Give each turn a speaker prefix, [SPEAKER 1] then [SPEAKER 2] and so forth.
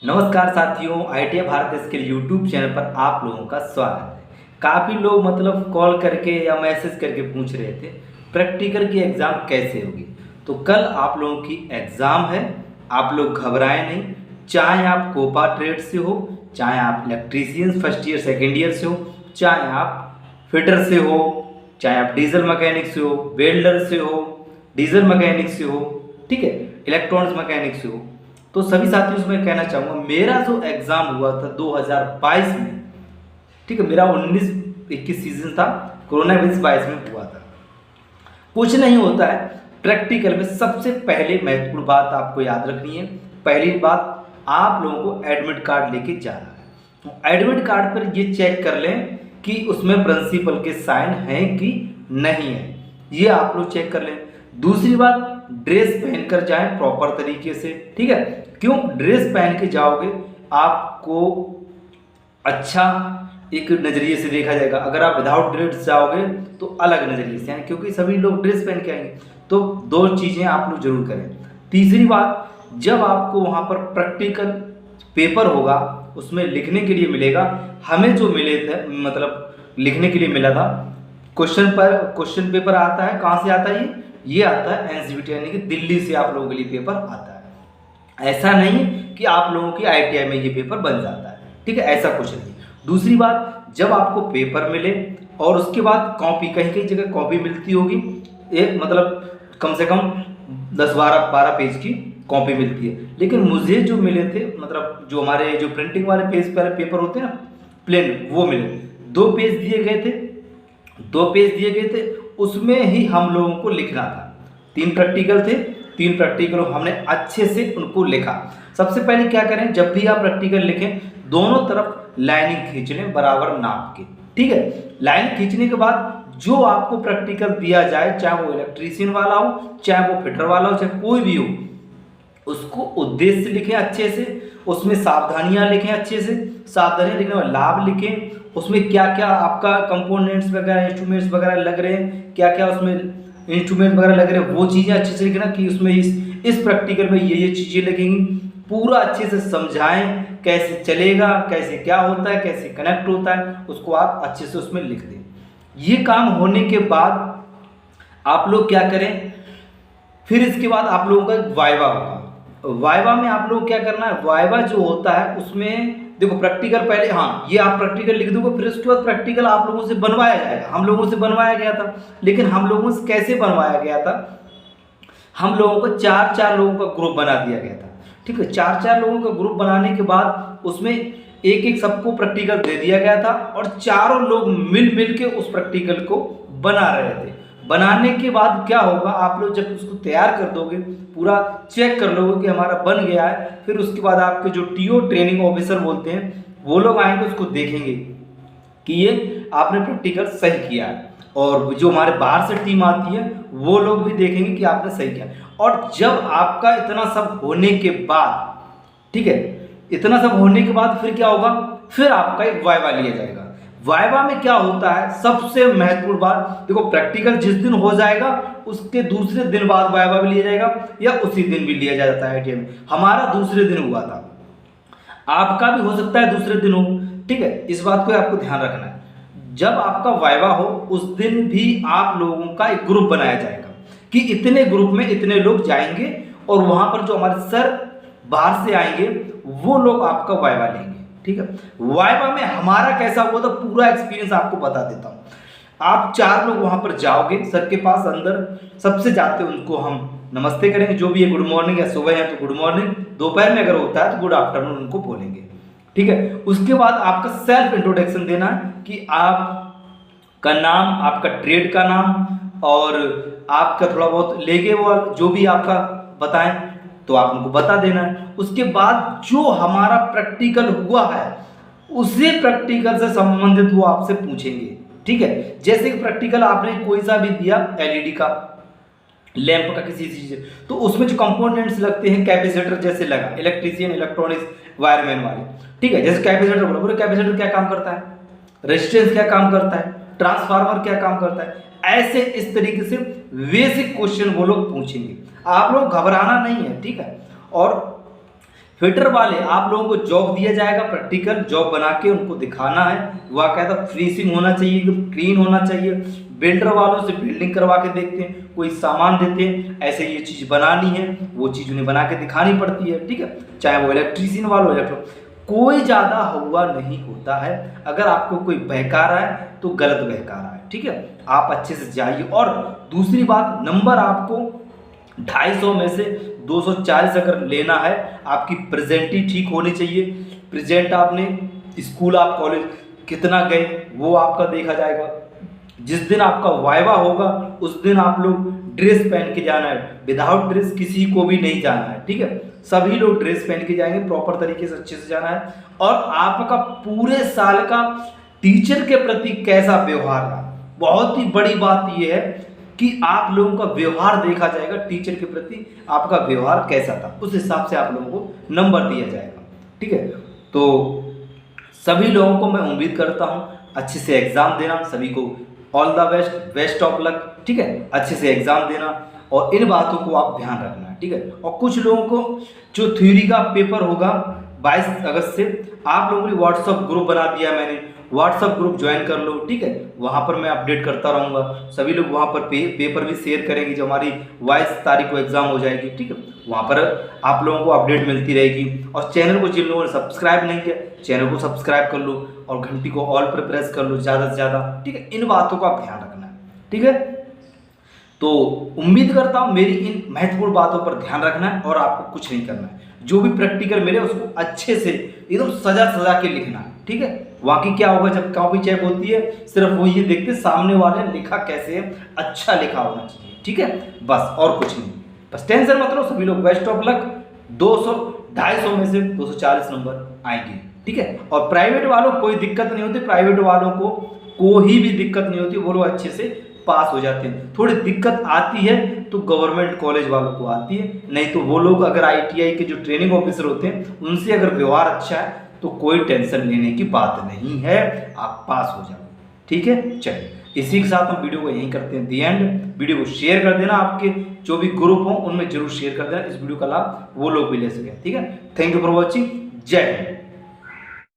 [SPEAKER 1] नमस्कार साथियों, ITI Bharat skill YouTube channel पर आप लोगों का स्वागत है। काफ़ी लोग कॉल करके या मैसेज करके पूछ रहे थे प्रैक्टिकल की एग्ज़ाम कैसे होगी। तो कल आप लोगों की एग्ज़ाम है, आप लोग घबराएं नहीं। चाहे आप कोपा ट्रेड से हो, चाहे आप electrician first year second year से हो, चाहे आप फिटर से हो, चाहे आप डीजल मैकेनिक से हो, वेल्डर से हो, डीजल मैकेनिक से हो, ठीक है, इलेक्ट्रॉनिक्स मैकेनिक से हो, तो सभी साथियों से मैं कहना चाहूँगा मेरा जो एग्ज़ाम हुआ था 2022 में, ठीक है, मेरा 19-21 सीजन था, कोरोना 2022 में हुआ था। कुछ नहीं होता है प्रैक्टिकल में। सबसे पहले महत्वपूर्ण बात आपको याद रखनी है। पहली बात, आप लोगों को एडमिट कार्ड लेके जाना है। तो एडमिट कार्ड पर ये चेक कर लें कि उसमें प्रिंसिपल के साइन हैं कि नहीं है, ये आप लोग चेक कर लें। दूसरी बात, ड्रेस पहन कर जाएं प्रॉपर तरीके से, ठीक है। क्यों ड्रेस पहन के जाओगे, आपको अच्छा एक नज़रिए से देखा जाएगा। अगर आप विदाउट ड्रेस जाओगे तो अलग नज़रिए से, यानी क्योंकि सभी लोग ड्रेस पहन के आएंगे। तो दो चीज़ें आप लोग जरूर करें। तीसरी बात, जब आपको वहाँ पर प्रैक्टिकल पेपर होगा, उसमें लिखने के लिए मिलेगा, हमें जो मिले थे लिखने के लिए मिला था, क्वेश्चन पेपर आता है। कहाँ से आता है ये आता है एनसीईआरटी, यानी कि दिल्ली से आप लोगों के लिए पेपर आता है। ऐसा नहीं कि आप लोगों की ITI में ये पेपर बन जाता है, ठीक है, ऐसा कुछ नहीं। दूसरी बात, जब आपको पेपर मिले और उसके बाद कॉपी, कहीं कहीं जगह कॉपी मिलती होगी, एक कम से कम 10-12 पेज की कॉपी मिलती है। लेकिन मुझे जो मिले थे, जो हमारे जो प्रिंटिंग वाले पेज पर पेपर होते हैं ना, प्लेन, वो मिले। 2 पेज दिए गए थे, 2 पेज दिए गए थे, उसमें ही हम लोगों को लिखना था। 3 प्रैक्टिकल थे, 3 प्रैक्टिकल हमने अच्छे से उनको लिखा। सबसे पहले क्या करें, जब भी आप प्रैक्टिकल लिखें, दोनों तरफ लाइनिंग खींच लें बराबर नाप के, ठीक है। लाइन खींचने के बाद जो आपको प्रैक्टिकल दिया जाए, चाहे वो इलेक्ट्रीशियन वाला हो, चाहे वो फिटर वाला हो, चाहे कोई भी हो, उसको उद्देश्य लिखें अच्छे से, उसमें सावधानियां लिखें अच्छे से। सावधानियां लिखने में लाभ लिखें, उसमें क्या क्या आपका कंपोनेंट्स वगैरह, इंस्ट्रूमेंट्स वगैरह लग रहे हैं, क्या क्या उसमें इंस्ट्रूमेंट वगैरह लग रहे हैं, वो चीज़ें अच्छे से लिखना कि उसमें इस प्रैक्टिकल में ये चीज़ें लगेंगी। पूरा अच्छे से समझाएं कैसे चलेगा, कैसे क्या होता है, कैसे कनेक्ट होता है, उसको आप अच्छे से उसमें लिख दें। ये काम होने के बाद आप लोग क्या करें, फिर इसके बाद आप लोगों का एक वाइवा होगा। वाइवा में आप लोग क्या करना है, वाइवा जो होता है उसमें देखो प्रैक्टिकल पहले, हाँ, ये आप प्रैक्टिकल लिख दोगे, फिर उसके बाद प्रैक्टिकल आप लोगों से बनवाया जाएगा। हम लोगों से बनवाया गया था, लेकिन हम लोगों से कैसे बनवाया गया था, हम लोगों को 4-4 लोगों का ग्रुप बना दिया गया था, ठीक है। 4-4 लोगों का ग्रुप बनाने के बाद उसमें एक सबको प्रैक्टिकल दे दिया गया था, और चारों लोग मिल के उस प्रैक्टिकल को बना रहे थे। बनाने के बाद क्या होगा, आप लोग जब उसको तैयार कर दोगे, पूरा चेक कर लोगे कि हमारा बन गया है, फिर उसके बाद आपके जो TO ट्रेनिंग ऑफिसर बोलते हैं, वो लोग आएंगे, उसको देखेंगे कि ये आपने प्रैक्टिकल सही किया है। और जो हमारे बाहर से टीम आती है, वो लोग भी देखेंगे कि आपने सही किया। और जब आपका इतना सब होने के बाद, ठीक है, इतना सब होने के बाद फिर क्या होगा, फिर आपका एक वाइवा लिया जाएगा। वाइवा में क्या होता है, सबसे महत्वपूर्ण बात देखो, प्रैक्टिकल जिस दिन हो जाएगा उसके दूसरे दिन बाद वाइवा भी लिया जाएगा, या उसी दिन भी लिया जाता है ITI में। हमारा दूसरे दिन हुआ था, आपका भी हो सकता है दूसरे दिन हो, ठीक है। इस बात को आपको ध्यान रखना है। जब आपका वाइवा हो, उस दिन भी आप लोगों का एक ग्रुप बनाया जाएगा कि इतने ग्रुप में इतने लोग जाएंगे, और वहां पर जो हमारे सर बाहर से आएंगे, वो लोग आपका वाइवा लेंगे, ठीक है। वाइवा में हमारा कैसा हुआ था, पूरा एक्सपीरियंस आपको बता देता हूँ। आप 4 लोग वहां पर जाओगे, सर के पास अंदर सबसे जाते, उनको हम नमस्ते करेंगे, जो भी है, गुड मॉर्निंग, या सुबह है तो गुड मॉर्निंग, दोपहर में अगर होता है तो गुड आफ्टरनून उनको बोलेंगे, ठीक है। उसके बाद आपका सेल्फ इंट्रोडक्शन देना है कि आपका नाम, आपका ट्रेड का नाम, और आपका थोड़ा बहुत लेगे वो जो भी आपका बताएं तो आप उनको बता देना है। उसके बाद जो हमारा प्रैक्टिकल हुआ है, उसी प्रैक्टिकल से संबंधित वो आपसे पूछेंगे, ठीक है। जैसे कि प्रैक्टिकल आपने कोई सा भी दिया, LED का, लैंप का, किसी चीज, तो उसमें जो कंपोनेंट्स लगते हैं, कैपेसिटर जैसे लगा, इलेक्ट्रीशियन, इलेक्ट्रॉनिक्स, वायरमैन वाले, ठीक है। जैसे कैपेसिटर बोला, कैपेसिटर क्या काम करता है, रेजिस्टेंस क्या काम करता है, ट्रांसफार्मर क्या काम करता है, ऐसे इस तरीके से बेसिक क्वेश्चन वो लोग पूछेंगे। आप लोग घबराना नहीं है, ठीक है। और फिटर वाले आप लोगों को जॉब दिया जाएगा, प्रैक्टिकल जॉब बना के उनको दिखाना है, वह कहता फिनिशिंग होना चाहिए, एकदम क्लीन होना चाहिए। बिल्डर वालों से बिल्डिंग करवा के देखते हैं, कोई सामान देते हैं, ऐसे ये चीज़ बनानी है, वो चीज़ उन्हें बना के दिखानी पड़ती है, ठीक है। चाहे वो इलेक्ट्रीशियन वालों इलेक्ट्रो, कोई ज़्यादा हुआ नहीं होता है। अगर आपको कोई बहका रहा है तो गलत बहका रहा है, ठीक है। आप अच्छे से जाइए। और दूसरी बात, नंबर आपको 250 में से 240 अगर लेना है, आपकी प्रेजेंट ही ठीक होनी चाहिए। प्रेजेंट आपने स्कूल आप कॉलेज कितना गए वो आपका देखा जाएगा। जिस दिन आपका वाइवा होगा उस दिन आप लोग ड्रेस पहन के जाना है, विदाउट ड्रेस किसी को भी नहीं जाना है, ठीक है। सभी लोग ड्रेस पहन के जाएंगे, प्रॉपर तरीके से अच्छे से जाना है। और आपका पूरे साल का टीचर के प्रति कैसा व्यवहार रहा, बहुत ही बड़ी बात यह है कि आप लोगों का व्यवहार देखा जाएगा, टीचर के प्रति आपका व्यवहार कैसा था, उस हिसाब से आप लोगों को नंबर दिया जाएगा, ठीक है। तो सभी लोगों को मैं उम्मीद करता हूँ अच्छे से एग्जाम देना, सभी को all the best, best of luck, ठीक है। अच्छे से एग्जाम देना और इन बातों को आप ध्यान रखना है, ठीक है। और कुछ लोगों को जो थ्योरी का पेपर होगा 22 अगस्त से, आप लोगों ने व्हाट्सअप ग्रुप बना दिया मैंने, व्हाट्सअप ग्रुप ज्वाइन कर लो, ठीक है। वहाँ पर मैं अपडेट करता रहूँगा, सभी लोग वहाँ पर पेपर भी शेयर करेंगे जब हमारी 22 तारीख को एग्जाम हो जाएगी, ठीक है। वहाँ पर आप लोगों को अपडेट मिलती रहेगी। और चैनल को जिन लोगों ने सब्सक्राइब नहीं किया, चैनल को सब्सक्राइब कर लो और घंटी को ऑल पर प्रेस कर लो ज़्यादा से ज़्यादा, ठीक है। इन बातों का ध्यान रखना है, ठीक है। तो उम्मीद करता हूँ मेरी इन महत्वपूर्ण बातों पर ध्यान रखना है और आपको कुछ नहीं करना है। जो भी प्रैक्टिकल मिले उसको अच्छे से एकदम सजा के लिखना है, ठीक है। बाकी क्या होगा जब कॉपी चेक होती है, सिर्फ वो ये देखते सामने वाले लिखा कैसे है, अच्छा लिखा होना चाहिए, ठीक है। बस और कुछ नहीं, बस टेंशन मत लो, सभी लोग बेस्ट ऑफ लक। 250 में से 240 नंबर आएंगे, ठीक है। और प्राइवेट वालों कोई दिक्कत नहीं होती, प्राइवेट वालों को कोई भी दिक्कत नहीं होती, वो लोग अच्छे से पास हो जाते हैं। थोड़ी दिक्कत आती है तो गवर्नमेंट कॉलेज वालों को आती है, नहीं तो वो लोग अगर ITI के जो ट्रेनिंग ऑफिसर होते हैं उनसे अगर व्यवहार अच्छा है तो कोई टेंशन लेने की बात नहीं है, आप पास हो जाओ, ठीक है। चलिए इसी के साथ हम वीडियो को यहीं करते हैं दी एंड। वीडियो को शेयर कर देना, आपके जो भी ग्रुप हो उनमें जरूर शेयर कर देना, इस वीडियो का लाभ वो लोग भी ले सकें, ठीक है। थैंक यू फॉर वॉचिंग, जय हिंद।